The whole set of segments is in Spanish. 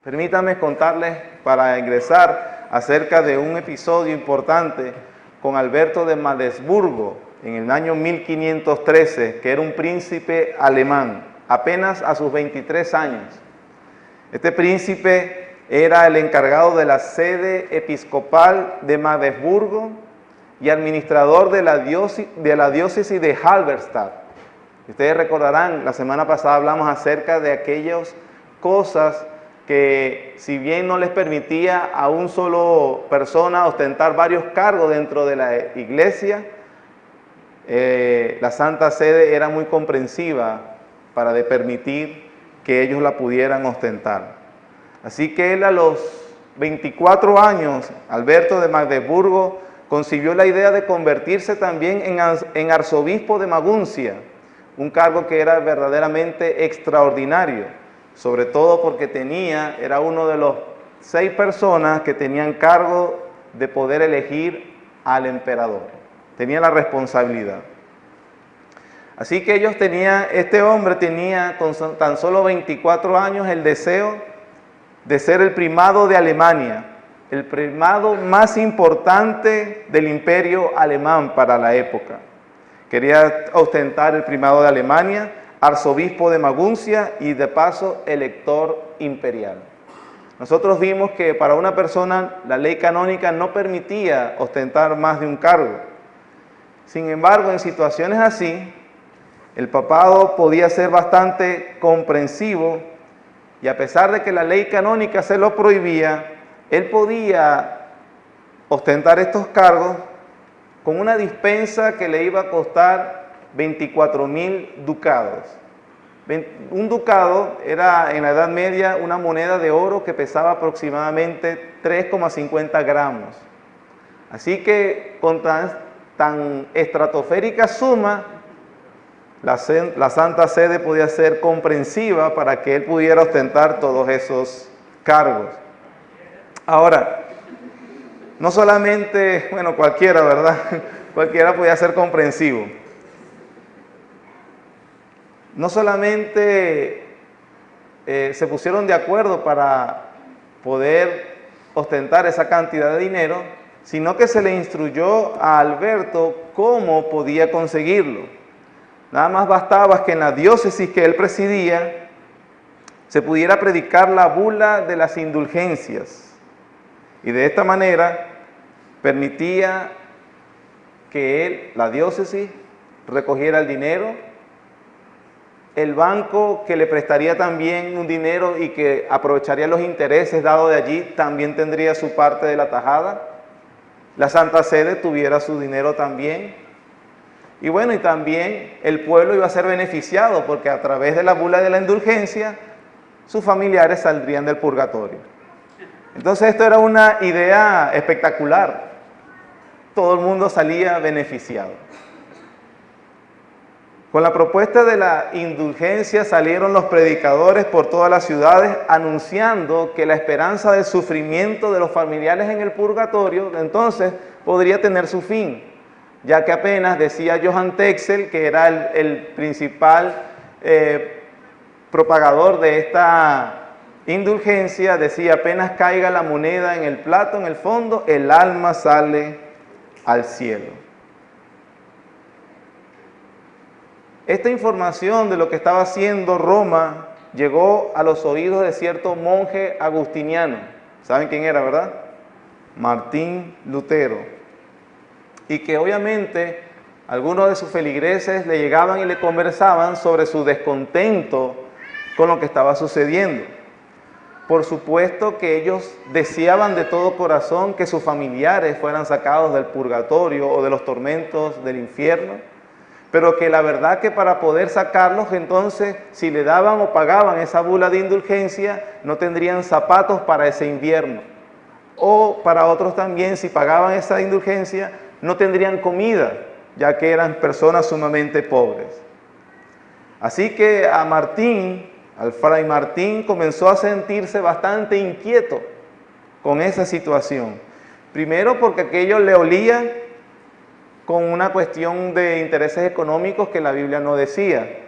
Permítanme contarles para ingresar acerca de un episodio importante con Alberto de Magdesburgo en el año 1513, que era un príncipe alemán, apenas a sus 23 años. Este príncipe era el encargado de la sede episcopal de Magdesburgo y administrador de la diócesis de Halberstadt. Ustedes recordarán, la semana pasada hablamos acerca de aquellas cosas que, si bien no les permitía a un solo persona ostentar varios cargos dentro de la iglesia, la Santa Sede era muy comprensiva para permitir que ellos la pudieran ostentar. Así que él, a los 24 años, Alberto de Magdesburgo, concibió la idea de convertirse también en arzobispo de Maguncia, un cargo que era verdaderamente extraordinario, sobre todo porque era uno de los 6 personas que tenían cargo de poder elegir al emperador. Tenía la responsabilidad. Así que este hombre tenía con tan solo 24 años el deseo de ser el primado de Alemania, el primado más importante del imperio alemán para la época. Quería ostentar el primado de Alemania, arzobispo de Maguncia y de paso elector imperial. Nosotros vimos que para una persona la ley canónica no permitía ostentar más de un cargo. Sin embargo, en situaciones así, el papado podía ser bastante comprensivo y, a pesar de que la ley canónica se lo prohibía, él podía ostentar estos cargos con una dispensa que le iba a costar 24.000 ducados. Un ducado era en la Edad Media una moneda de oro que pesaba aproximadamente 3,50 gramos. Así que con tan estratosférica suma, la Santa Sede podía ser comprensiva para que él pudiera ostentar todos esos cargos. Ahora, no solamente, cualquiera, ¿verdad? Cualquiera podía ser comprensivo. No solamente se pusieron de acuerdo para poder ostentar esa cantidad de dinero, sino que se le instruyó a Alberto cómo podía conseguirlo. Nada más bastaba que en la diócesis que él presidía se pudiera predicar la bula de las indulgencias. Y de esta manera permitía que la diócesis recogiera el dinero, el banco que le prestaría también un dinero y que aprovecharía los intereses dados de allí también tendría su parte de la tajada, la Santa Sede tuviera su dinero también, y también el pueblo iba a ser beneficiado porque a través de la bula de la indulgencia sus familiares saldrían del purgatorio. Entonces esto era una idea espectacular, todo el mundo salía beneficiado. Con la propuesta de la indulgencia salieron los predicadores por todas las ciudades anunciando que la esperanza del sufrimiento de los familiares en el purgatorio entonces podría tener su fin, ya que apenas, decía Johann Tetzel, que era el principal propagador de esta indulgencia, decía: apenas caiga la moneda en el plato, en el fondo, el alma sale al cielo. Esta información de lo que estaba haciendo Roma llegó a los oídos de cierto monje agustiniano. ¿Saben quién era, verdad? Martín Lutero. Y que obviamente algunos de sus feligreses le llegaban y le conversaban sobre su descontento con lo que estaba sucediendo. Por supuesto que ellos deseaban de todo corazón que sus familiares fueran sacados del purgatorio o de los tormentos del infierno, pero que la verdad que para poder sacarlos, entonces, si le daban o pagaban esa bula de indulgencia, no tendrían zapatos para ese invierno. O para otros también, si pagaban esa indulgencia, no tendrían comida, ya que eran personas sumamente pobres. Así que al fray Martín comenzó a sentirse bastante inquieto con esa situación. Primero porque aquello le olía con una cuestión de intereses económicos que la Biblia no decía.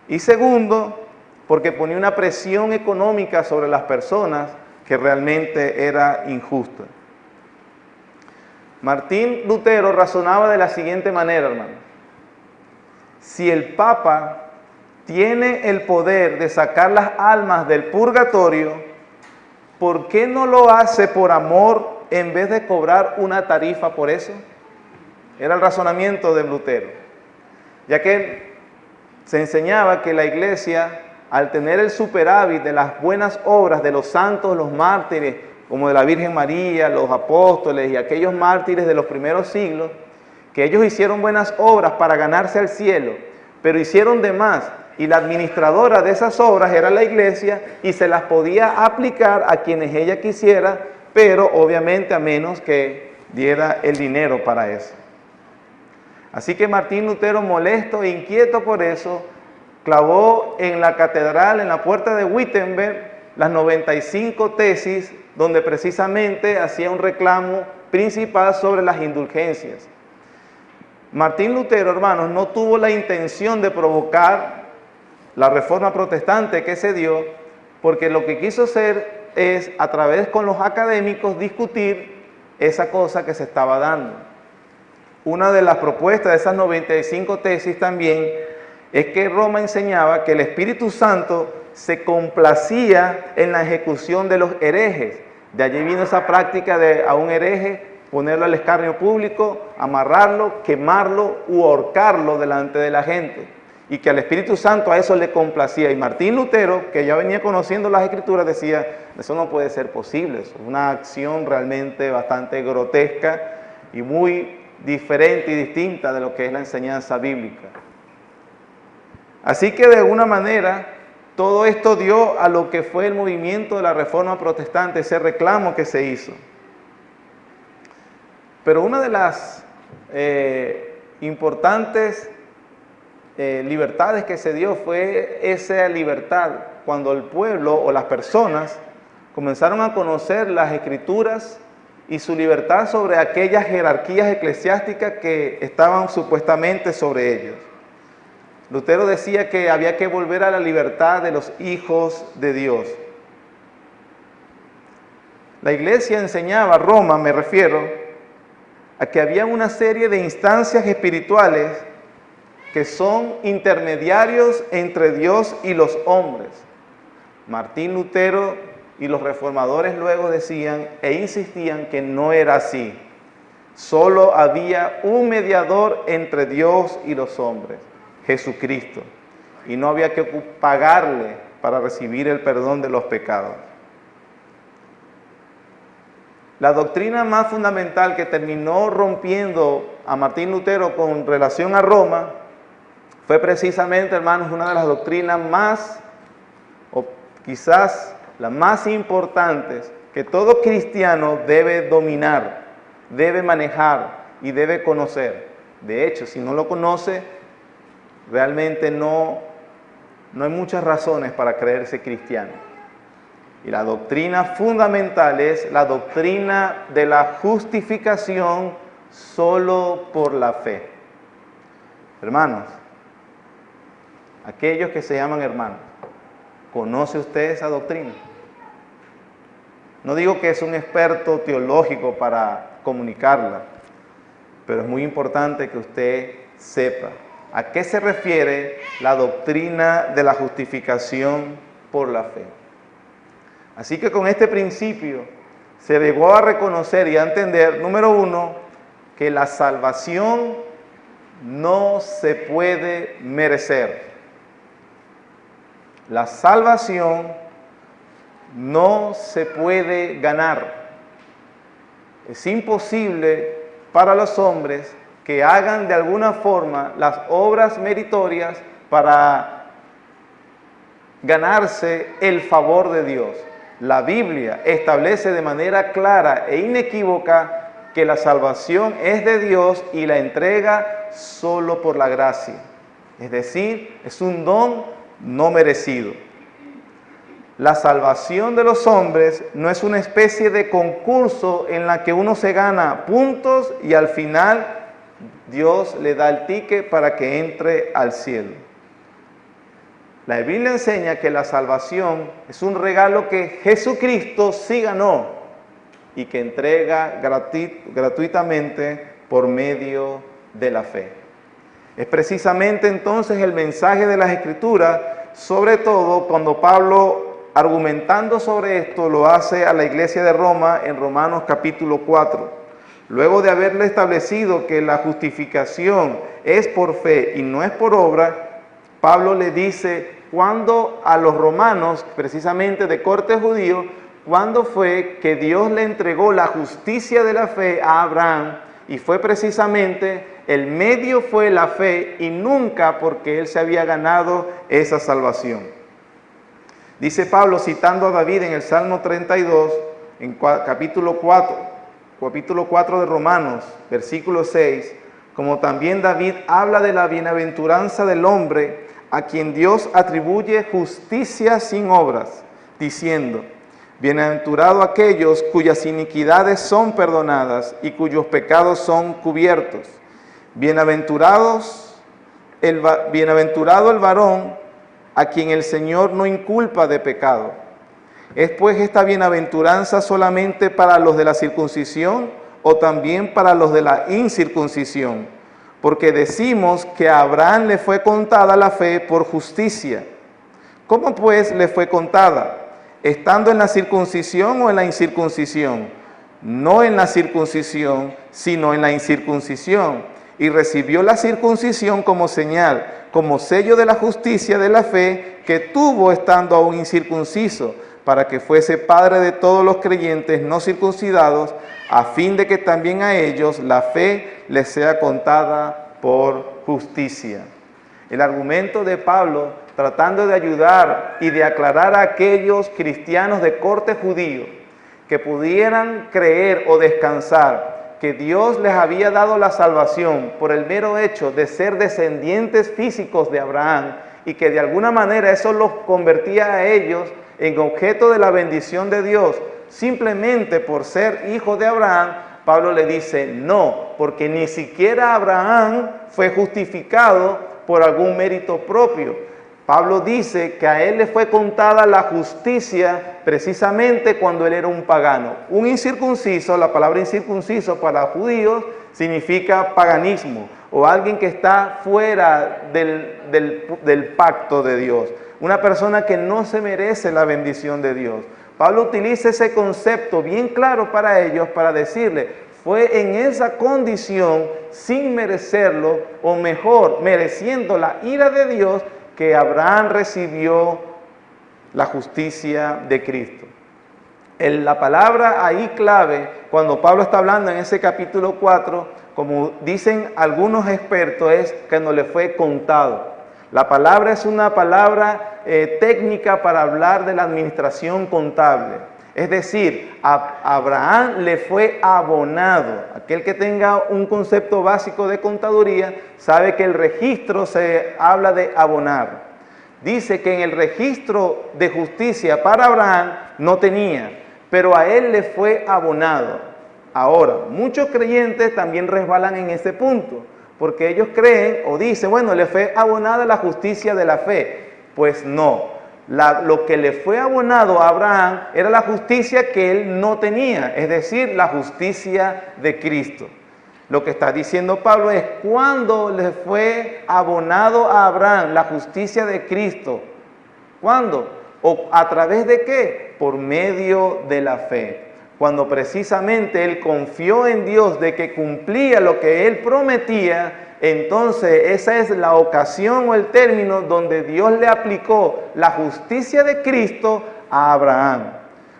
Y segundo, porque ponía una presión económica sobre las personas que realmente era injusta. Martín Lutero razonaba de la siguiente manera, hermano. Si el Papa tiene el poder de sacar las almas del purgatorio, ¿por qué no lo hace por amor en vez de cobrar una tarifa por eso? Era el razonamiento de Lutero, ya que se enseñaba que la Iglesia, al tener el superávit de las buenas obras de los santos, los mártires, como de la Virgen María, los apóstoles y aquellos mártires de los primeros siglos, que ellos hicieron buenas obras para ganarse al cielo, pero hicieron de más, y la administradora de esas obras era la Iglesia, y se las podía aplicar a quienes ella quisiera, pero obviamente a menos que diera el dinero para eso. Así que Martín Lutero, molesto e inquieto por eso, clavó en la catedral, en la puerta de Wittenberg, las 95 tesis, donde precisamente hacía un reclamo principal sobre las indulgencias. Martín Lutero, hermanos, no tuvo la intención de provocar la reforma protestante que se dio, porque lo que quiso hacer es, a través con los académicos, discutir esa cosa que se estaba dando. Una de las propuestas de esas 95 tesis también es que Roma enseñaba que el Espíritu Santo se complacía en la ejecución de los herejes. De allí vino esa práctica de a un hereje ponerlo al escarnio público, amarrarlo, quemarlo u ahorcarlo delante de la gente. Y que al Espíritu Santo a eso le complacía. Y Martín Lutero, que ya venía conociendo las Escrituras, decía, eso no puede ser posible, es una acción realmente bastante grotesca y muy diferente y distinta de lo que es la enseñanza bíblica. Así que de alguna manera todo esto dio a lo que fue el movimiento de la Reforma Protestante, ese reclamo que se hizo. Pero una de las importantes libertades que se dio fue esa libertad cuando el pueblo o las personas comenzaron a conocer las Escrituras y su libertad sobre aquellas jerarquías eclesiásticas que estaban supuestamente sobre ellos. Lutero decía que había que volver a la libertad de los hijos de Dios. La Iglesia enseñaba, Roma me refiero, a que había una serie de instancias espirituales que son intermediarios entre Dios y los hombres. Martín Lutero y los reformadores luego decían e insistían que no era así. Solo había un mediador entre Dios y los hombres, Jesucristo, y no había que pagarle para recibir el perdón de los pecados. La doctrina más fundamental que terminó rompiendo a Martín Lutero con relación a Roma fue precisamente, hermanos, una de las doctrinas más, o quizás las más importantes, que todo cristiano debe dominar, debe manejar y debe conocer. De hecho, si no lo conoce, realmente no hay muchas razones para creerse cristiano. Y la doctrina fundamental es la doctrina de la justificación solo por la fe. Hermanos, aquellos que se llaman hermanos, ¿conoce usted esa doctrina? No digo que es un experto teológico para comunicarla, pero es muy importante que usted sepa a qué se refiere la doctrina de la justificación por la fe. Así que con este principio se llegó a reconocer y a entender, número uno, que la salvación no se puede merecer. La salvación no se puede ganar. Es imposible para los hombres que hagan de alguna forma las obras meritorias para ganarse el favor de Dios. La Biblia establece de manera clara e inequívoca que la salvación es de Dios y la entrega solo por la gracia. Es decir, es un don no merecido. La salvación de los hombres no es una especie de concurso en la que uno se gana puntos y al final Dios le da el ticket para que entre al cielo. La Biblia enseña que la salvación es un regalo que Jesucristo sí ganó y que entrega gratuitamente por medio de la fe. Es precisamente entonces el mensaje de las Escrituras, sobre todo cuando Pablo, argumentando sobre esto, lo hace a la iglesia de Roma en Romanos capítulo 4. Luego de haberle establecido que la justificación es por fe y no es por obra, Pablo le dice cuándo a los romanos, precisamente de corte judío, cuándo fue que Dios le entregó la justicia de la fe a Abraham, y fue precisamente el medio fue la fe y nunca porque él se había ganado esa salvación. Dice Pablo, citando a David en el Salmo 32, en capítulo 4 de Romanos, versículo 6, como también David habla de la bienaventuranza del hombre a quien Dios atribuye justicia sin obras, diciendo: bienaventurado aquellos cuyas iniquidades son perdonadas y cuyos pecados son cubiertos. Bienaventurado el varón a quien el Señor no inculpa de pecado. ¿Es pues esta bienaventuranza solamente para los de la circuncisión o también para los de la incircuncisión? Porque decimos que a Abraham le fue contada la fe por justicia. ¿Cómo pues le fue contada? ¿Estando en la circuncisión o en la incircuncisión? No en la circuncisión, sino en la incircuncisión. Y recibió la circuncisión como señal, como sello de la justicia de la fe que tuvo estando aún incircunciso, para que fuese padre de todos los creyentes no circuncidados, a fin de que también a ellos la fe les sea contada por justicia. El argumento de Pablo, tratando de ayudar y de aclarar a aquellos cristianos de corte judío que pudieran creer o descansar que Dios les había dado la salvación por el mero hecho de ser descendientes físicos de Abraham, y que de alguna manera eso los convertía a ellos en objeto de la bendición de Dios, simplemente por ser hijo de Abraham. Pablo le dice no, porque ni siquiera Abraham fue justificado por algún mérito propio. Pablo dice que a él le fue contada la justicia precisamente cuando él era un pagano. Un incircunciso, la palabra incircunciso para judíos significa paganismo, o alguien que está fuera del pacto de Dios. Una persona que no se merece la bendición de Dios. Pablo utiliza ese concepto bien claro para ellos, para decirle, fue en esa condición, sin merecerlo, o mejor, mereciendo la ira de Dios, que Abraham recibió la justicia de Cristo. La palabra ahí clave, cuando Pablo está hablando en ese capítulo 4, como dicen algunos expertos, es que no le fue contado. La palabra es una palabra técnica para hablar de la administración contable. Es decir, a Abraham le fue abonado. Aquel que tenga un concepto básico de contaduría sabe que el registro se habla de abonar. Dice que en el registro de justicia para Abraham no tenía, pero a él le fue abonado. Ahora, muchos creyentes también resbalan en ese punto, porque ellos creen o dicen, bueno, le fue abonada la justicia de la fe. Pues no, lo que le fue abonado a Abraham era la justicia que él no tenía, es decir, la justicia de Cristo. Lo que está diciendo Pablo es, ¿cuándo le fue abonado a Abraham la justicia de Cristo? ¿Cuándo? ¿O a través de qué? Por medio de la fe. Cuando precisamente él confió en Dios de que cumplía lo que él prometía, entonces esa es la ocasión o el término donde Dios le aplicó la justicia de Cristo a Abraham.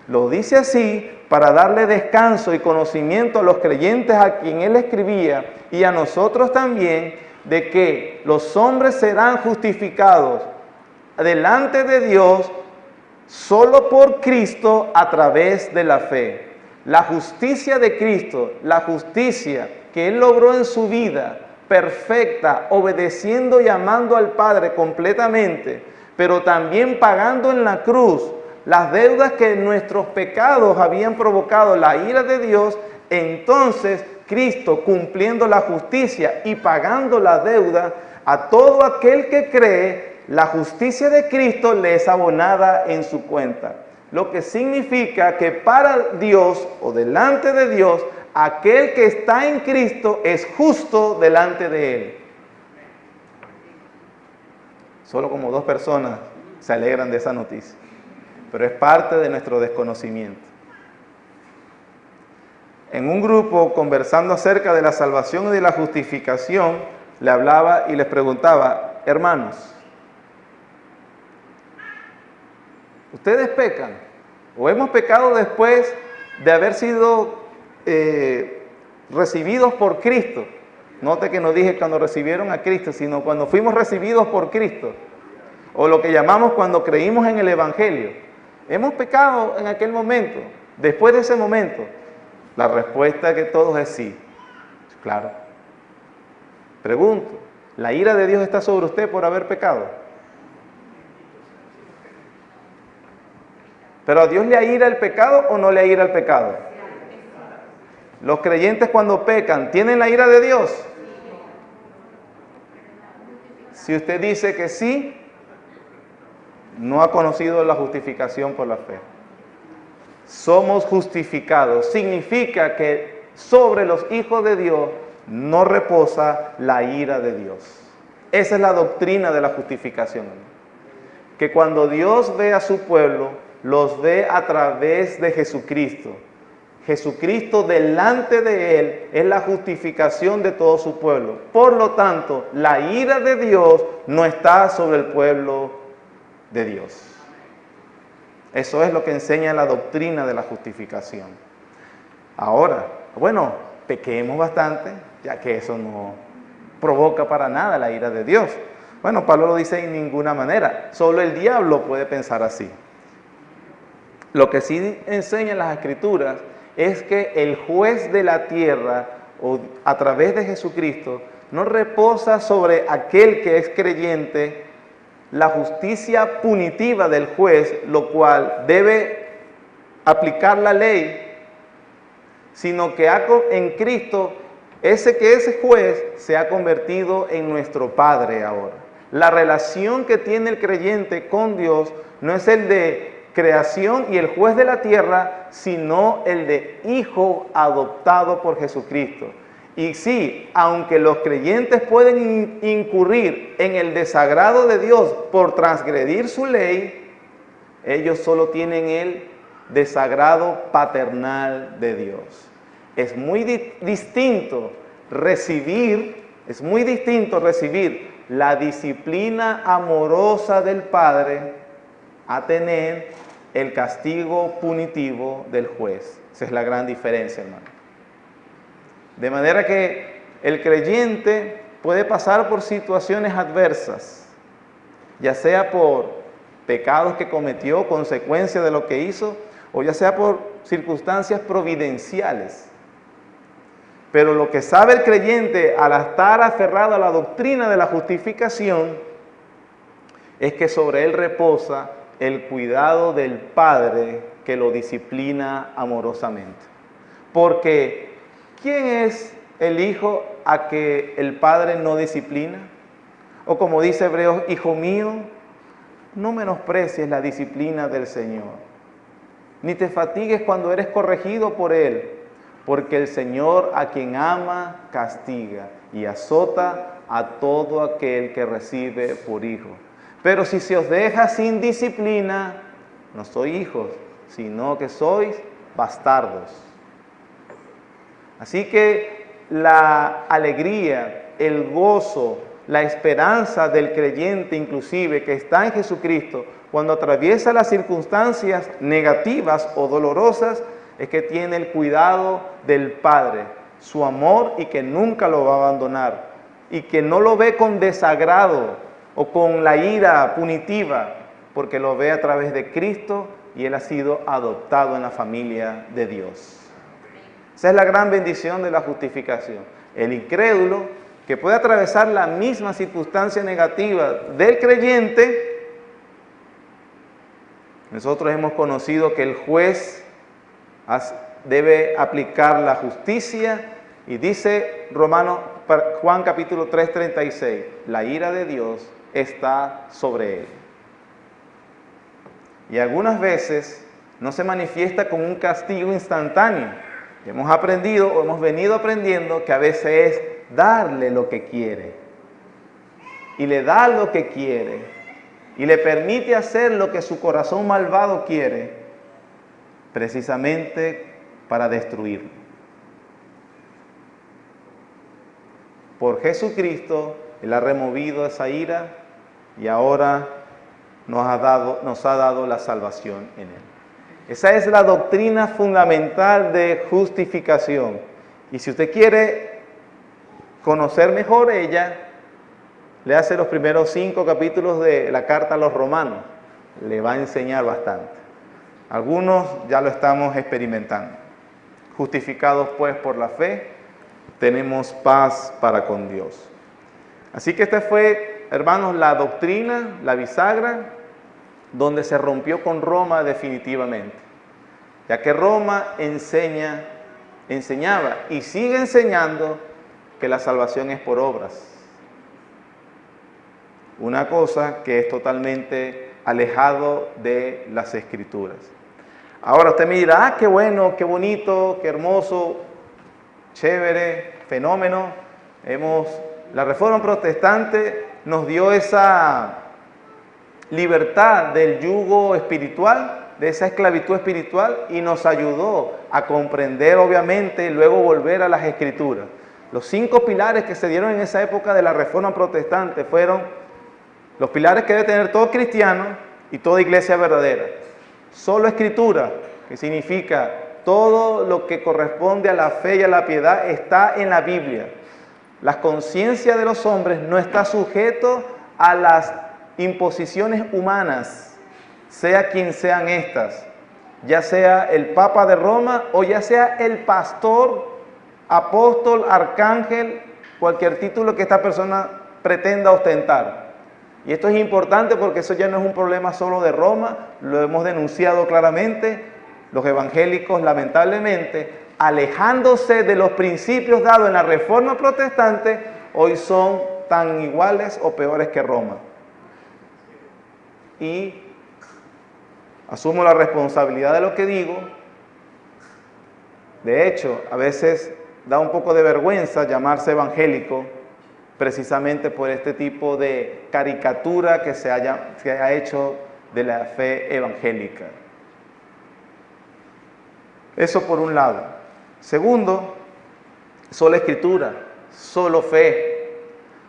Lo dice así para darle descanso y conocimiento a los creyentes a quien él escribía y a nosotros también, de que los hombres serán justificados delante de Dios solo por Cristo a través de la fe. La justicia de Cristo, la justicia que Él logró en su vida, perfecta, obedeciendo y amando al Padre completamente, pero también pagando en la cruz las deudas que nuestros pecados habían provocado la ira de Dios. Entonces Cristo, cumpliendo la justicia y pagando la deuda, a todo aquel que cree, la justicia de Cristo le es abonada en su cuenta. Lo que significa que para Dios o delante de Dios, aquel que está en Cristo es justo delante de Él. Solo como 2 personas se alegran de esa noticia, pero es parte de nuestro desconocimiento. En un grupo, conversando acerca de la salvación y de la justificación, le hablaba y les preguntaba: hermanos, ¿ustedes pecan o hemos pecado después de haber sido recibidos por Cristo? Note que no dije cuando recibieron a Cristo, sino cuando fuimos recibidos por Cristo, o lo que llamamos cuando creímos en el Evangelio. ¿Hemos pecado en aquel momento? Después de ese momento, la respuesta que todos es sí. Claro. Pregunto, ¿la ira de Dios está sobre usted por haber pecado? ¿Pero a Dios le aira el pecado o no le aira el pecado? Los creyentes cuando pecan, ¿tienen la ira de Dios? Si usted dice que sí, no ha conocido la justificación por la fe. Somos justificados. Significa que sobre los hijos de Dios no reposa la ira de Dios. Esa es la doctrina de la justificación. Que cuando Dios ve a su pueblo, los ve a través de Jesucristo. Jesucristo delante de Él es la justificación de todo su pueblo. Por lo tanto, la ira de Dios no está sobre el pueblo de Dios. Eso es lo que enseña la doctrina de la justificación. Ahora, bueno, pequemos bastante, ya que eso no provoca para nada la ira de Dios. Bueno, Pablo lo dice en ninguna manera, solo el diablo puede pensar así. Lo que sí enseñan las Escrituras es que el juez de la tierra, o a través de Jesucristo, no reposa sobre aquel que es creyente la justicia punitiva del juez, lo cual debe aplicar la ley, sino que en Cristo, ese juez se ha convertido en nuestro Padre ahora. La relación que tiene el creyente con Dios no es el de creación y el juez de la tierra, sino el de hijo adoptado por Jesucristo. Y sí, aunque los creyentes pueden incurrir en el desagrado de Dios por transgredir su ley, ellos solo tienen el desagrado paternal de Dios. Es muy distinto recibir la disciplina amorosa del Padre a tener el castigo punitivo del juez. Esa es la gran diferencia, hermano. De manera que el creyente puede pasar por situaciones adversas, ya sea por pecados que cometió, consecuencia de lo que hizo, o ya sea por circunstancias providenciales. Pero lo que sabe el creyente al estar aferrado a la doctrina de la justificación es que sobre él reposa el cuidado del Padre que lo disciplina amorosamente. Porque ¿quién es el hijo a que el Padre no disciplina? O como dice Hebreos, hijo mío, no menosprecies la disciplina del Señor, ni te fatigues cuando eres corregido por Él, porque el Señor a quien ama castiga y azota a todo aquel que recibe por hijo. Pero si se os deja sin disciplina, no sois hijos, sino que sois bastardos. Así que la alegría, el gozo, la esperanza del creyente inclusive que está en Jesucristo, cuando atraviesa las circunstancias negativas o dolorosas, es que tiene el cuidado del Padre, su amor, y que nunca lo va a abandonar, y que no lo ve con desagrado o con la ira punitiva, porque lo ve a través de Cristo y Él ha sido adoptado en la familia de Dios. Esa es la gran bendición de la justificación. El incrédulo, que puede atravesar la misma circunstancia negativa del creyente, nosotros hemos conocido que el juez debe aplicar la justicia, y dice Juan capítulo 3:36, la ira de Dios está sobre él. Y algunas veces no se manifiesta como un castigo instantáneo. Hemos aprendido o hemos venido aprendiendo que a veces es darle lo que quiere. Y le da lo que quiere. Y le permite hacer lo que su corazón malvado quiere, precisamente para destruirlo. Por Jesucristo, Él ha removido esa ira y ahora nos ha dado la salvación en Él. Esa es la doctrina fundamental de justificación. Y si usted quiere conocer mejor ella, léase los primeros 5 capítulos de la carta a los romanos. Le va a enseñar bastante. Algunos ya lo estamos experimentando. Justificados pues por la fe, tenemos paz para con Dios. Así que esta fue, hermanos, la doctrina, la bisagra, donde se rompió con Roma definitivamente. Ya que Roma enseñaba y sigue enseñando que la salvación es por obras. Una cosa que es totalmente alejado de las Escrituras. Ahora usted me dirá, qué bueno, qué bonito, qué hermoso, chévere, fenómeno. La Reforma Protestante nos dio esa libertad del yugo espiritual, de esa esclavitud espiritual, y nos ayudó a comprender, obviamente, y luego volver a las Escrituras. Los 5 pilares que se dieron en esa época de la Reforma Protestante fueron los pilares que debe tener todo cristiano y toda iglesia verdadera. Solo Escritura, que significa todo lo que corresponde a la fe y a la piedad, está en la Biblia. La conciencia de los hombres no está sujeto a las imposiciones humanas, sea quien sean estas, ya sea el Papa de Roma o ya sea el pastor, apóstol, arcángel, cualquier título que esta persona pretenda ostentar. Y esto es importante porque eso ya no es un problema solo de Roma, lo hemos denunciado claramente. Los evangélicos, lamentablemente, alejándose de los principios dados en la Reforma Protestante, hoy son tan iguales o peores que Roma. Y asumo la responsabilidad de lo que digo. De hecho, a veces da un poco de vergüenza llamarse evangélico, precisamente por este tipo de caricatura que se ha hecho de la fe evangélica. Eso por un lado. Segundo, sola Escritura, solo fe,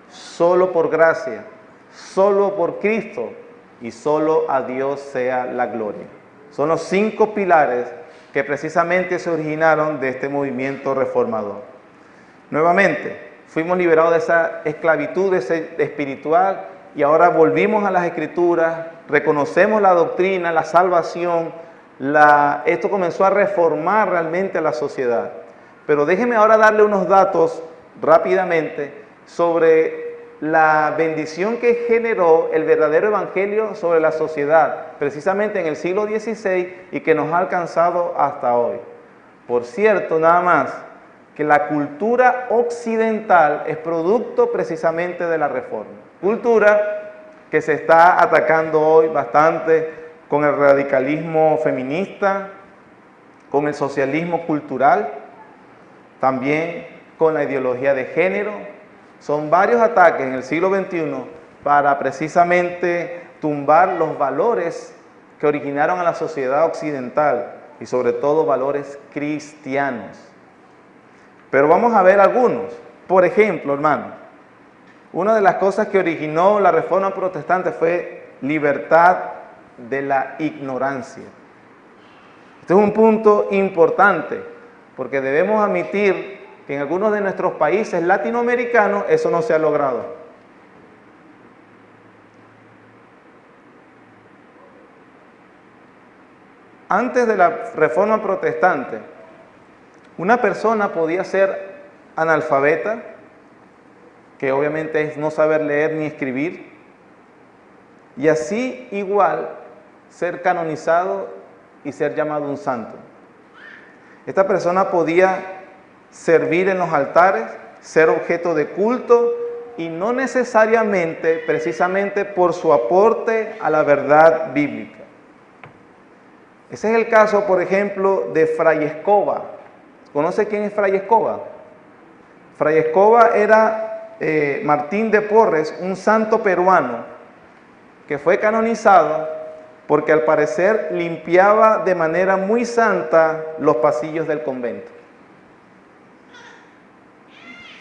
solo por gracia, solo por Cristo y solo a Dios sea la gloria. Son los 5 pilares que precisamente se originaron de este movimiento reformador. Nuevamente, fuimos liberados de esa esclavitud espiritual y ahora volvimos a las Escrituras, reconocemos la doctrina, la salvación. Esto comenzó a reformar realmente a la sociedad. Pero déjeme ahora darle unos datos rápidamente sobre la bendición que generó el verdadero evangelio sobre la sociedad, precisamente en el siglo XVI y que nos ha alcanzado hasta hoy. Por cierto, nada más, que la cultura occidental es producto precisamente de la Reforma. Cultura que se está atacando hoy bastante con el radicalismo feminista, con el socialismo cultural, también con la ideología de género. Son varios ataques en el siglo XXI para precisamente tumbar los valores que originaron a la sociedad occidental y sobre todo valores cristianos. Pero vamos a ver algunos. Por ejemplo, hermano, una de las cosas que originó la Reforma Protestante fue libertad de la ignorancia. Este es un punto importante porque debemos admitir que en algunos de nuestros países latinoamericanos eso no se ha logrado. Antes de la Reforma Protestante, una persona podía ser analfabeta, que obviamente es no saber leer ni escribir, y así igual ser canonizado y ser llamado un santo. Esta persona podía servir en los altares, ser objeto de culto, y no necesariamente precisamente por su aporte a la verdad bíblica. Ese es el caso, por ejemplo, de Fray Escoba. ¿Conoce quién es Fray Escoba? Fray Escoba era Martín de Porres, un santo peruano que fue canonizado porque al parecer limpiaba de manera muy santa los pasillos del convento.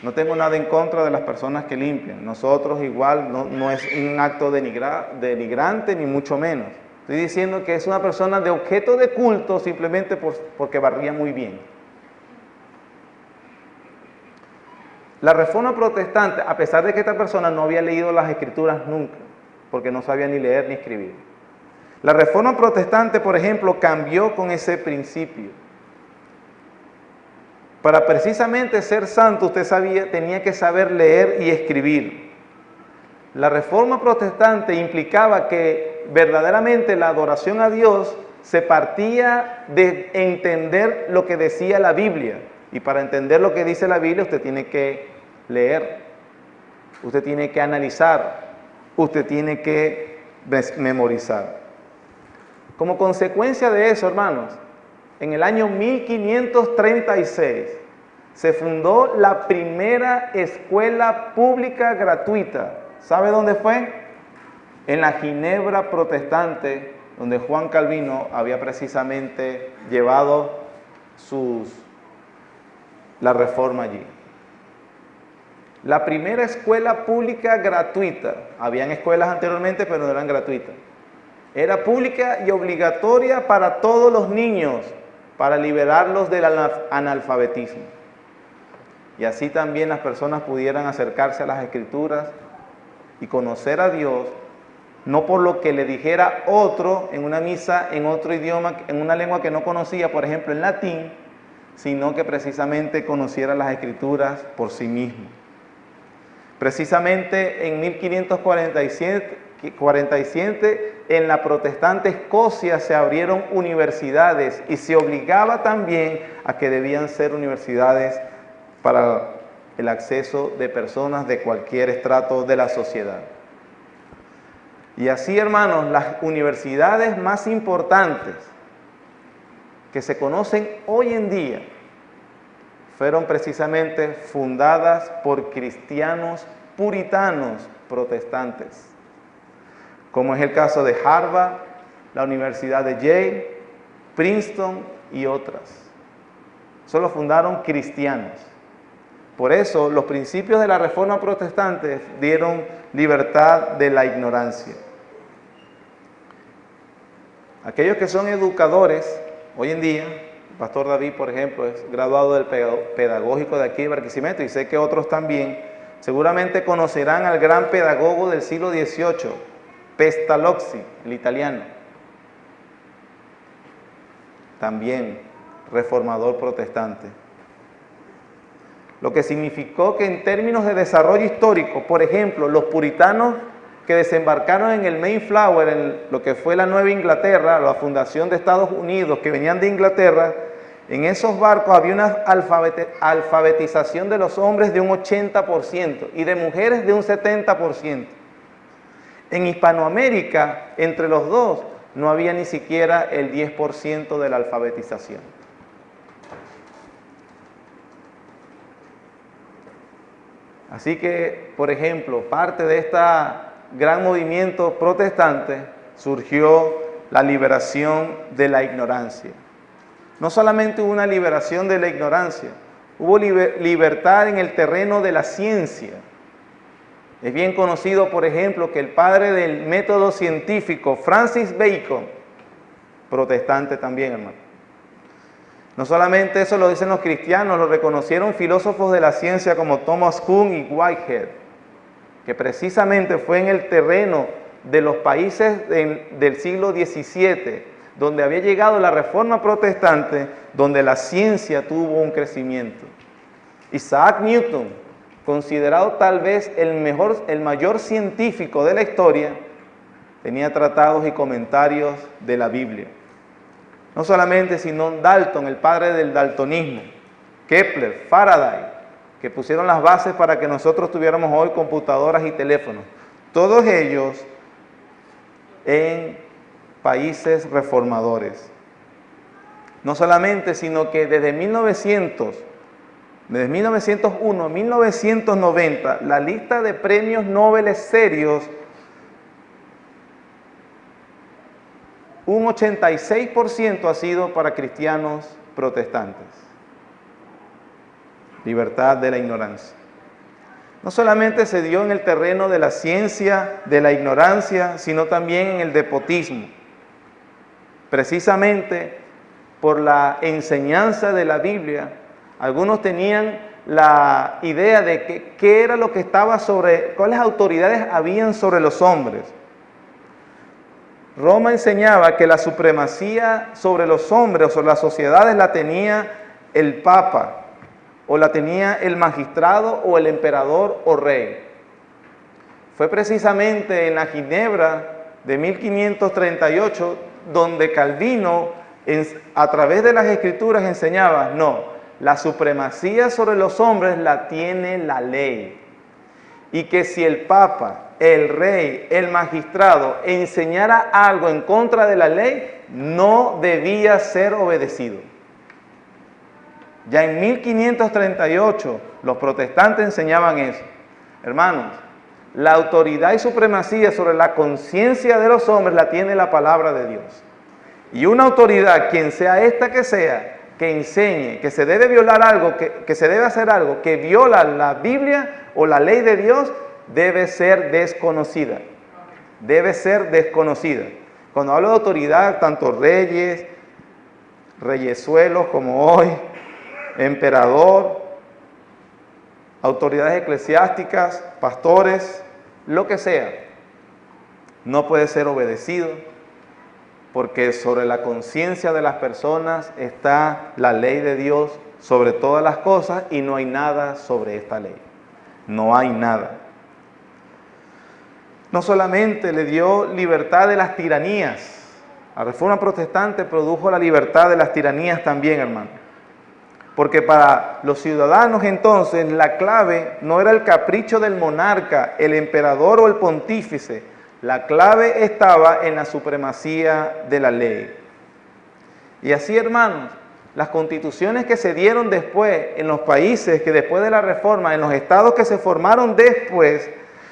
No tengo nada en contra de las personas que limpian. Nosotros igual no es un acto denigrante ni mucho menos. Estoy diciendo que es una persona de objeto de culto simplemente porque barría muy bien. La Reforma Protestante, a pesar de que esta persona no había leído las Escrituras nunca, porque no sabía ni leer ni escribir, la Reforma Protestante, por ejemplo, cambió con ese principio. Para precisamente ser santo, usted tenía que saber leer y escribir. La Reforma Protestante implicaba que verdaderamente la adoración a Dios se partía de entender lo que decía la Biblia. Y para entender lo que dice la Biblia, usted tiene que leer, usted tiene que analizar, usted tiene que memorizar. Como consecuencia de eso, hermanos, en el año 1536 se fundó la primera escuela pública gratuita. ¿Sabe dónde fue? En la Ginebra protestante, donde Juan Calvino había precisamente llevado la reforma allí. La primera escuela pública gratuita, habían escuelas anteriormente pero no eran gratuitas, era pública y obligatoria para todos los niños, para liberarlos del analfabetismo. Y así también las personas pudieran acercarse a las Escrituras y conocer a Dios, no por lo que le dijera otro en una misa, en otro idioma, en una lengua que no conocía, por ejemplo en latín, sino que precisamente conociera las Escrituras por sí mismo. Precisamente en 1547, en la protestante Escocia se abrieron universidades y se obligaba también a que debían ser universidades para el acceso de personas de cualquier estrato de la sociedad. Y así, hermanos, las universidades más importantes que se conocen hoy en día fueron precisamente fundadas por cristianos puritanos protestantes, como es el caso de Harvard, la Universidad de Yale, Princeton y otras. Solo fundaron cristianos. Por eso los principios de la Reforma Protestante dieron libertad de la ignorancia. Aquellos que son educadores, hoy en día, el pastor David, por ejemplo, es graduado del pedagógico de aquí de Barquisimeto y sé que otros también, seguramente conocerán al gran pedagogo del siglo XVIII, Pestalozzi, el italiano. También reformador protestante. Lo que significó que en términos de desarrollo histórico, por ejemplo, los puritanos que desembarcaron en el Mayflower, en lo que fue la Nueva Inglaterra, la fundación de Estados Unidos, que venían de Inglaterra, en esos barcos había una alfabetización de los hombres de un 80% y de mujeres de un 70%. En Hispanoamérica, entre los dos, no había ni siquiera el 10% de la alfabetización. Así que, por ejemplo, parte de este gran movimiento protestante surgió la liberación de la ignorancia. No solamente hubo una liberación de la ignorancia, hubo libertad en el terreno de la ciencia. Es bien conocido, por ejemplo, que el padre del método científico, Francis Bacon, protestante también, hermano. No solamente eso lo dicen los cristianos, lo reconocieron filósofos de la ciencia como Thomas Kuhn y Whitehead, que precisamente fue en el terreno de los países del siglo XVII, donde había llegado la Reforma Protestante, donde la ciencia tuvo un crecimiento. Isaac Newton, considerado tal vez el mayor científico de la historia, tenía tratados y comentarios de la Biblia. No solamente, sino Dalton, el padre del daltonismo, Kepler, Faraday, que pusieron las bases para que nosotros tuviéramos hoy computadoras y teléfonos. Todos ellos en países reformadores. No solamente, sino que desde 1901 a 1990, la lista de premios Nobel serios, un 86% ha sido para cristianos protestantes. Libertad de la ignorancia. No solamente se dio en el terreno de la ciencia, de la ignorancia, sino también en el despotismo. Precisamente por la enseñanza de la Biblia, algunos tenían la idea de qué era lo que estaba sobre, cuáles autoridades habían sobre los hombres. Roma enseñaba que la supremacía sobre los hombres o sobre las sociedades la tenía el Papa, o la tenía el magistrado o el emperador o rey. Fue precisamente en la Ginebra de 1538 donde Calvino, a través de las Escrituras, enseñaba, no, la supremacía sobre los hombres la tiene la ley. Y que si el Papa, el rey, el magistrado enseñara algo en contra de la ley, no debía ser obedecido. Ya en 1538 los protestantes enseñaban eso. Hermanos, la autoridad y supremacía sobre la conciencia de los hombres la tiene la palabra de Dios. Y una autoridad, quien sea esta que sea, que enseñe que se debe violar algo, que se debe hacer algo que viola la Biblia o la ley de Dios, debe ser desconocida. Debe ser desconocida. Cuando hablo de autoridad, tanto reyes, reyesuelos como hoy, emperador, autoridades eclesiásticas, pastores, lo que sea, no puede ser obedecido, porque sobre la conciencia de las personas está la ley de Dios sobre todas las cosas y no hay nada sobre esta ley. No hay nada. No solamente le dio libertad de las tiranías, la Reforma Protestante produjo la libertad de las tiranías también, hermano. Porque para los ciudadanos entonces la clave no era el capricho del monarca, el emperador o el pontífice. La clave estaba en la supremacía de la ley. Y así, hermanos, las constituciones que se dieron después en los países que después de la Reforma, en los estados que se formaron después,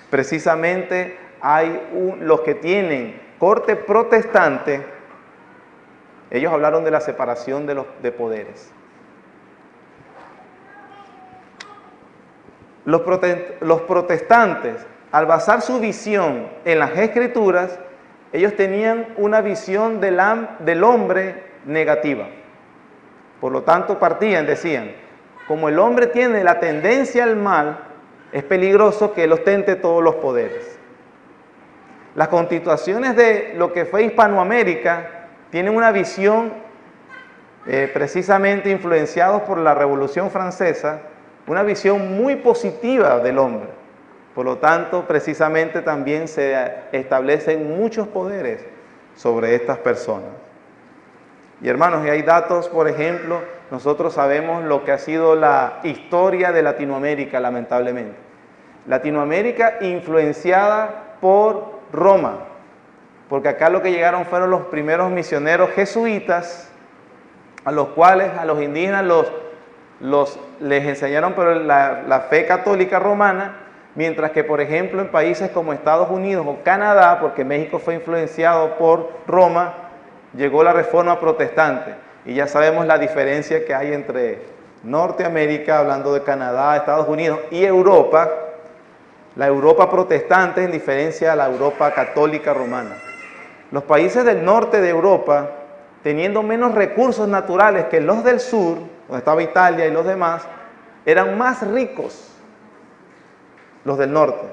precisamente hay los que tienen corte protestante, ellos hablaron de la separación de poderes. Los protestantes, al basar su visión en las Escrituras, ellos tenían una visión del hombre negativa. Por lo tanto, decían, como el hombre tiene la tendencia al mal, es peligroso que él ostente todos los poderes. Las constituciones de lo que fue Hispanoamérica tienen una visión precisamente influenciados por la Revolución Francesa, una visión muy positiva del hombre. Por lo tanto, precisamente también se establecen muchos poderes sobre estas personas. Y hermanos, y hay datos, por ejemplo, nosotros sabemos lo que ha sido la historia de Latinoamérica, lamentablemente. Latinoamérica influenciada por Roma, porque acá lo que llegaron fueron los primeros misioneros jesuitas, a los cuales a los indígenas les enseñaron la fe católica romana, mientras que, por ejemplo, en países como Estados Unidos o Canadá, porque México fue influenciado por Roma, llegó la Reforma Protestante. Y ya sabemos la diferencia que hay entre Norteamérica, hablando de Canadá, Estados Unidos y Europa. La Europa protestante en diferencia a la Europa católica romana. Los países del norte de Europa, teniendo menos recursos naturales que los del sur, donde estaba Italia y los demás, eran más ricos los del norte.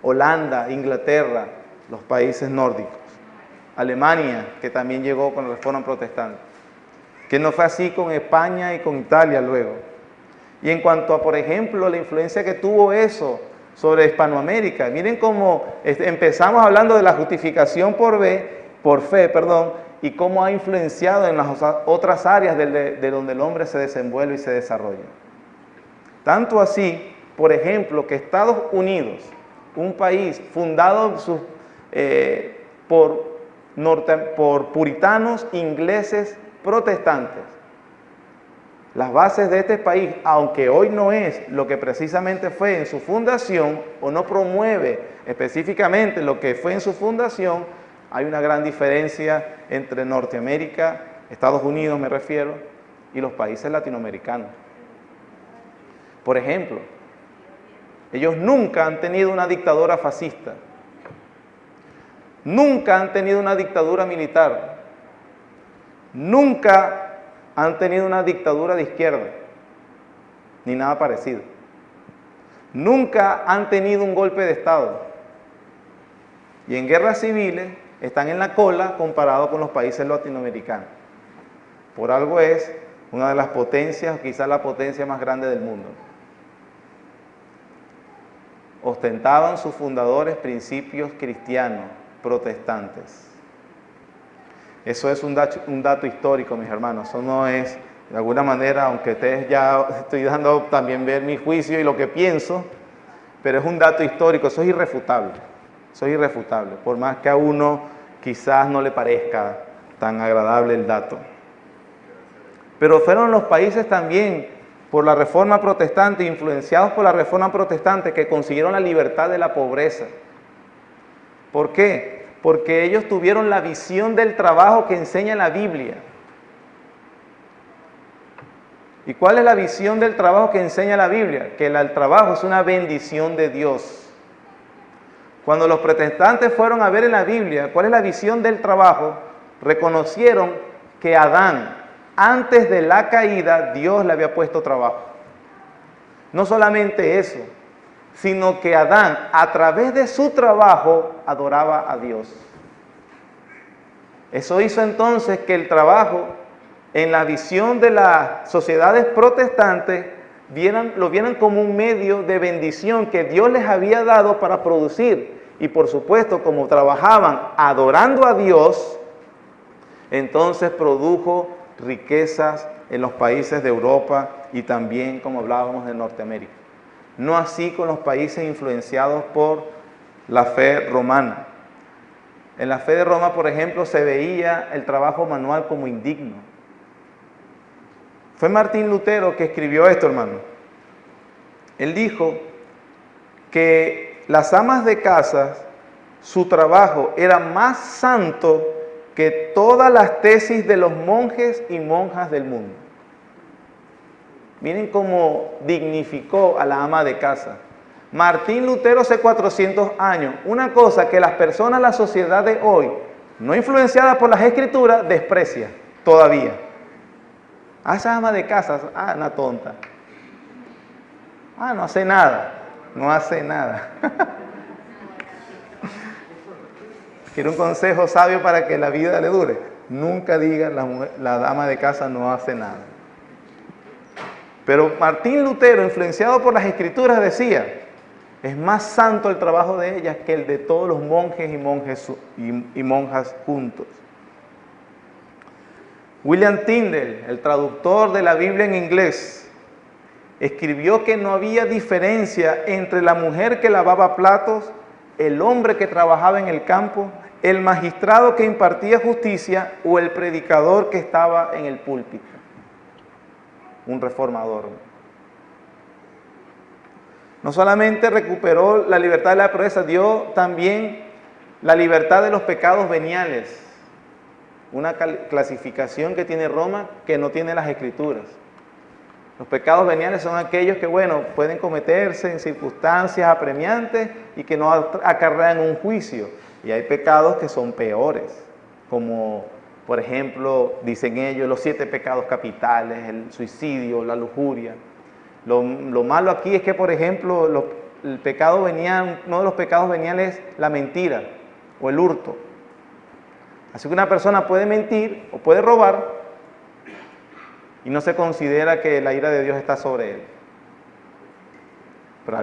Holanda, Inglaterra, los países nórdicos. Alemania, que también llegó con la Reforma Protestante. Que no fue así con España y con Italia luego. Y en cuanto a, por ejemplo, la influencia que tuvo eso sobre Hispanoamérica, miren cómo empezamos hablando de la justificación por fe, y cómo ha influenciado en las otras áreas de donde el hombre se desenvuelve y se desarrolla. Tanto así, por ejemplo, que Estados Unidos, un país fundado por puritanos ingleses protestantes, las bases de este país, aunque hoy no es lo que precisamente fue en su fundación, o no promueve específicamente lo que fue en su fundación, hay una gran diferencia entre Norteamérica, Estados Unidos me refiero, y los países latinoamericanos. Por ejemplo, ellos nunca han tenido una dictadura fascista, nunca han tenido una dictadura militar, nunca han tenido una dictadura de izquierda, ni nada parecido. Nunca han tenido un golpe de Estado. Y en guerras civiles están en la cola comparado con los países latinoamericanos. Por algo es una de las potencias, quizás la potencia más grande del mundo. Ostentaban sus fundadores principios cristianos, protestantes. Eso es un dato histórico, mis hermanos. Eso no es, de alguna manera, aunque ustedes ya estoy dando también ver mi juicio y lo que pienso, pero es un dato histórico, eso es irrefutable. Eso es irrefutable, por más que a uno quizás no le parezca tan agradable el dato. Pero fueron los países también, por la Reforma Protestante, influenciados por la Reforma Protestante, que consiguieron la libertad de la pobreza. ¿Por qué? Porque ellos tuvieron la visión del trabajo que enseña la Biblia. ¿Y cuál es la visión del trabajo que enseña la Biblia? Que el trabajo es una bendición de Dios. Cuando los protestantes fueron a ver en la Biblia cuál es la visión del trabajo, reconocieron que Adán, antes de la caída, Dios le había puesto trabajo. No solamente eso, sino que Adán, a través de su trabajo, adoraba a Dios. Eso hizo entonces que el trabajo, en la visión de las sociedades protestantes, lo vieran como un medio de bendición que Dios les había dado para producir. Y por supuesto, como trabajaban adorando a Dios, entonces produjo riquezas en los países de Europa y también, como hablábamos, de Norteamérica. No así con los países influenciados por la fe romana. En la fe de Roma, por ejemplo, se veía el trabajo manual como indigno. Fue Martín Lutero que escribió esto, hermano. Él dijo que las amas de casa, su trabajo era más santo que todas las tesis de los monjes y monjas del mundo. Miren cómo dignificó a la ama de casa. Martín Lutero hace 400 años. Una cosa que las personas, la sociedad de hoy, no influenciada por las escrituras, desprecia todavía. Esa ama de casa, una tonta. No hace nada. No hace nada. ¿Quiere un consejo sabio para que la vida le dure? Nunca diga la dama de casa no hace nada. Pero Martín Lutero, influenciado por las escrituras, decía, es más santo el trabajo de ellas que el de todos los monjes y monjas juntos. William Tyndale, el traductor de la Biblia en inglés, escribió que no había diferencia entre la mujer que lavaba platos, el hombre que trabajaba en el campo, el magistrado que impartía justicia o el predicador que estaba en el púlpito. Un reformador. No solamente recuperó la libertad de la pobreza, dio también la libertad de los pecados veniales. Una clasificación que tiene Roma que no tiene las escrituras. Los pecados veniales son aquellos que, pueden cometerse en circunstancias apremiantes y que no acarrean un juicio. Y hay pecados que son peores, como, por ejemplo, dicen ellos, los 7 pecados capitales, el suicidio, la lujuria. Lo malo aquí es que, por ejemplo, el pecado venial, uno de los pecados veniales es la mentira o el hurto. Así que una persona puede mentir o puede robar y no se considera que la ira de Dios está sobre él. Pero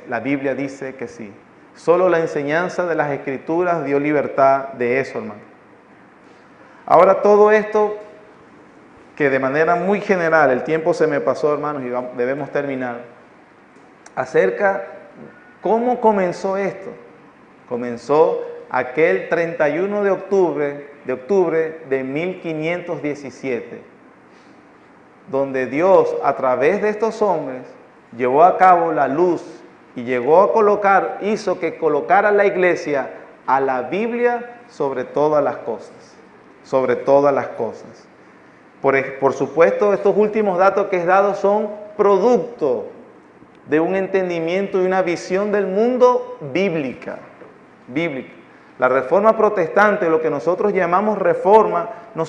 la Biblia dice que sí. Solo la enseñanza de las Escrituras dio libertad de eso, hermano. Ahora todo esto, que de manera muy general, el tiempo se me pasó, hermanos, y debemos terminar. acerca cómo comenzó esto. Comenzó aquel 31 de octubre de 1517, donde Dios, a través de estos hombres, llevó a cabo la luz y hizo que colocara la iglesia a la Biblia sobre todas las cosas, sobre todas las cosas. Por supuesto, estos últimos datos que he dado son producto de un entendimiento y una visión del mundo bíblica. La reforma protestante, lo que nosotros llamamos reforma, no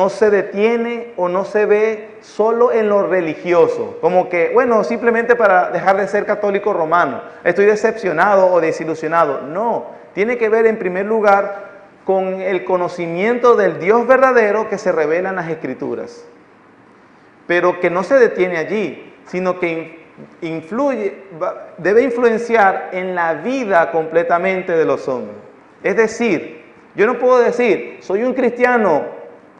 se detiene o no se ve solo en lo religioso, como que, bueno, simplemente para dejar de ser católico romano, estoy decepcionado o desilusionado. No, tiene que ver en primer lugar con el conocimiento del Dios verdadero que se revela en las Escrituras, pero que no se detiene allí, sino que debe influenciar en la vida completamente de los hombres. Es decir, yo no puedo decir, soy un cristiano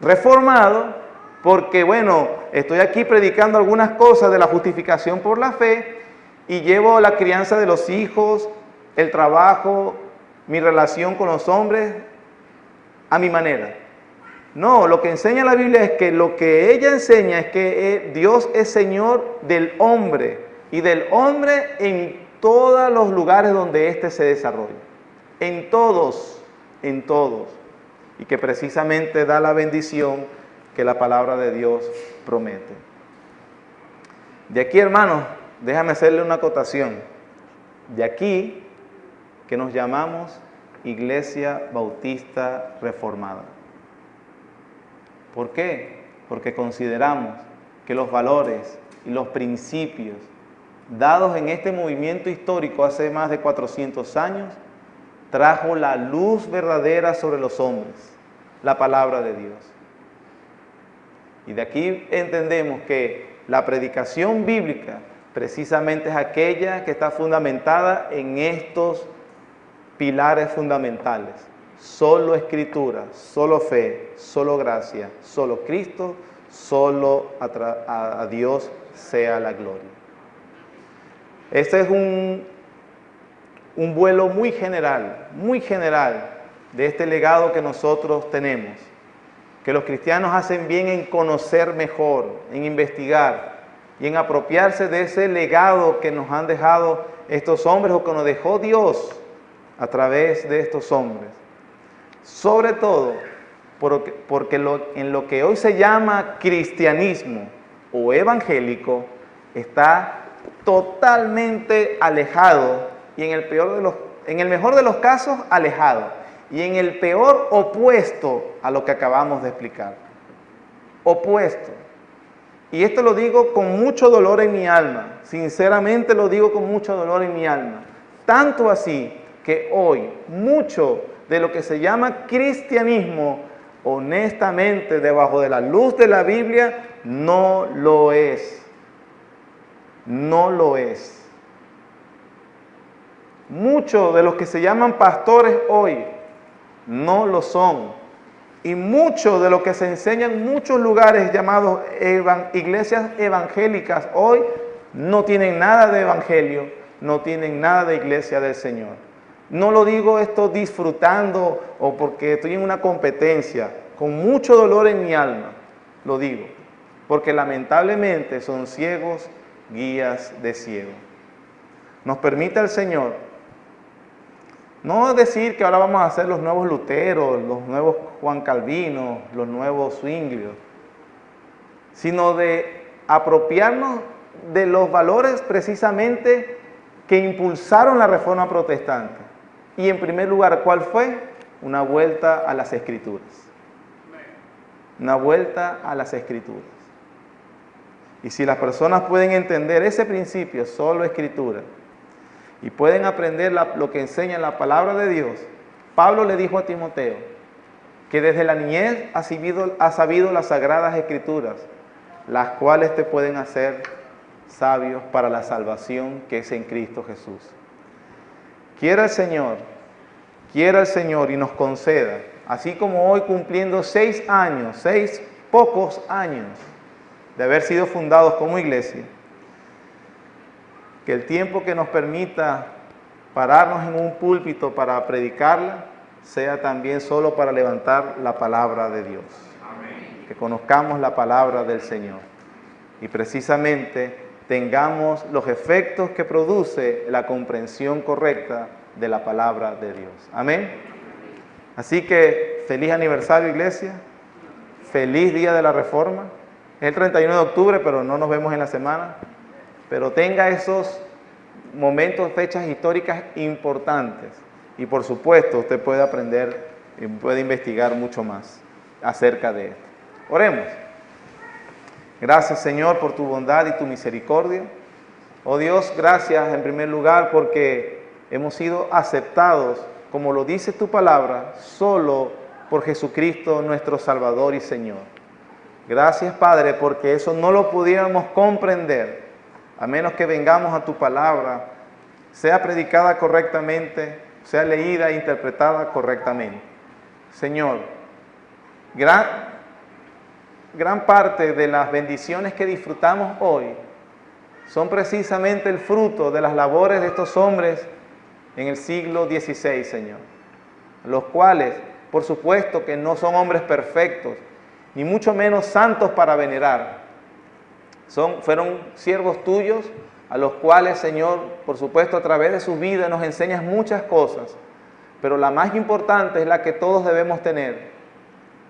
reformado, porque bueno, estoy aquí predicando algunas cosas de la justificación por la fe y llevo la crianza de los hijos, el trabajo, mi relación con los hombres a mi manera. No, lo que enseña la Biblia es que lo que ella enseña es que Dios es Señor del hombre y del hombre en todos los lugares donde éste se desarrolla. En todos. Y que precisamente da la bendición que la palabra de Dios promete. De aquí, hermanos, déjame hacerle una acotación. De aquí que nos llamamos Iglesia Bautista Reformada. ¿Por qué? Porque consideramos que los valores y los principios dados en este movimiento histórico hace más de 400 años trajo la luz verdadera sobre los hombres, la palabra de Dios. Y de aquí entendemos que la predicación bíblica precisamente es aquella que está fundamentada en estos pilares fundamentales. Solo Escritura, solo fe, solo gracia, solo Cristo, solo a Dios sea la gloria. Este es un vuelo muy general de este legado que nosotros tenemos, que los cristianos hacen bien en conocer mejor, en investigar y en apropiarse de ese legado que nos han dejado estos hombres o que nos dejó Dios a través de estos hombres. Sobre todo porque en lo que hoy se llama cristianismo o evangélico está totalmente alejado y en el mejor de los casos alejado y en el peor opuesto a lo que acabamos de explicar. Opuesto. Y esto lo digo con mucho dolor en mi alma, sinceramente lo digo con mucho dolor en mi alma. Tanto así que hoy mucho de lo que se llama cristianismo, honestamente, debajo de la luz de la Biblia, no lo es. No lo es. Muchos de los que se llaman pastores hoy no lo son. Y mucho de lo que se enseña en muchos lugares llamados iglesias evangélicas hoy no tienen nada de evangelio, no tienen nada de iglesia del Señor. No lo digo esto disfrutando o porque estoy en una competencia, con mucho dolor en mi alma, lo digo, porque lamentablemente son ciegos guías de ciegos. Nos permite el Señor no decir que ahora vamos a ser los nuevos Luteros, los nuevos Juan Calvinos, los nuevos Zwinglios, sino de apropiarnos de los valores precisamente que impulsaron la Reforma Protestante. Y en primer lugar, ¿cuál fue? Una vuelta a las Escrituras. Una vuelta a las Escrituras. Y si las personas pueden entender ese principio, solo Escritura, y pueden aprender lo que enseña la palabra de Dios, Pablo le dijo a Timoteo que desde la niñez ha sabido las sagradas Escrituras, las cuales te pueden hacer sabios para la salvación que es en Cristo Jesús. Quiera el Señor y nos conceda, así como hoy cumpliendo 6 pocos años de haber sido fundados como iglesia, que el tiempo que nos permita pararnos en un púlpito para predicarla sea también solo para levantar la palabra de Dios. Amén. Que conozcamos la palabra del Señor y precisamente tengamos los efectos que produce la comprensión correcta de la palabra de Dios. Amén. Así que feliz aniversario, iglesia. Feliz día de la Reforma. Es el 31 de octubre, pero no nos vemos en la semana. Pero tenga esos momentos, fechas históricas importantes. Y por supuesto, usted puede aprender y puede investigar mucho más acerca de esto. Oremos. Gracias, Señor, por tu bondad y tu misericordia. Oh Dios, gracias en primer lugar porque hemos sido aceptados, como lo dice tu palabra, solo por Jesucristo nuestro Salvador y Señor. Gracias, Padre, porque eso no lo pudiéramos comprender, a menos que vengamos a tu palabra, sea predicada correctamente, sea leída e interpretada correctamente. Señor, gran parte de las bendiciones que disfrutamos hoy son precisamente el fruto de las labores de estos hombres en el siglo XVI, Señor, los cuales, por supuesto que no son hombres perfectos, ni mucho menos santos para venerar. Fueron siervos tuyos, a los cuales, Señor, por supuesto, a través de sus vidas nos enseñas muchas cosas, pero la más importante es la que todos debemos tener,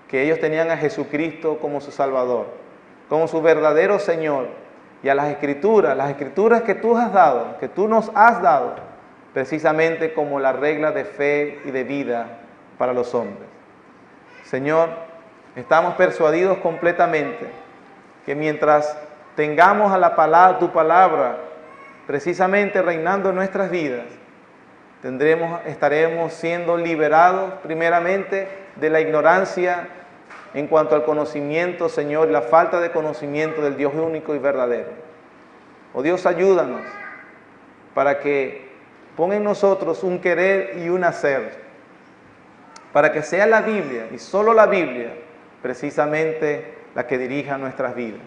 que ellos tenían a Jesucristo como su Salvador, como su verdadero Señor, y a las Escrituras que tú has dado, que tú nos has dado, precisamente como la regla de fe y de vida para los hombres. Señor, estamos persuadidos completamente que mientras tengamos a tu palabra, precisamente reinando en nuestras vidas, estaremos siendo liberados primeramente de la ignorancia en cuanto al conocimiento, Señor, la falta de conocimiento del Dios único y verdadero. Oh Dios, ayúdanos para que ponga en nosotros un querer y un hacer, para que sea la Biblia y solo la Biblia precisamente la que dirija nuestras vidas.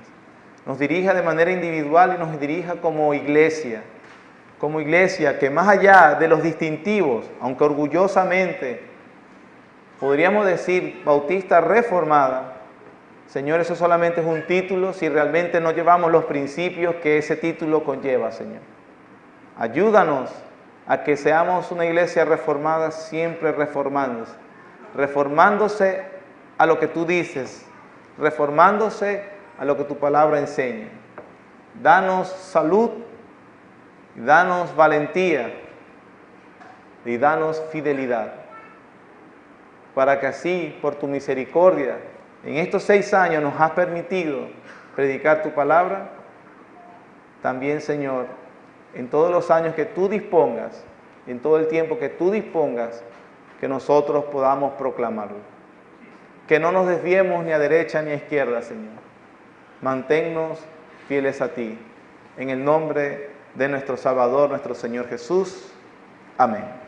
Nos dirija de manera individual y nos dirija como iglesia que más allá de los distintivos, aunque orgullosamente podríamos decir bautista reformada, Señor, eso solamente es un título si realmente no llevamos los principios que ese título conlleva, Señor. Ayúdanos a que seamos una iglesia reformada, siempre reformándose a lo que tú dices, reformándose a lo que tu palabra enseña. Danos salud, danos valentía y danos fidelidad, para que así, por tu misericordia, en estos 6 años nos has permitido predicar tu palabra, también, Señor, en todos los años que tú dispongas, en todo el tiempo que tú dispongas, que nosotros podamos proclamarlo. Que no nos desviemos ni a derecha ni a izquierda, Señor. Manténnos fieles a ti. En el nombre de nuestro Salvador, nuestro Señor Jesús. Amén.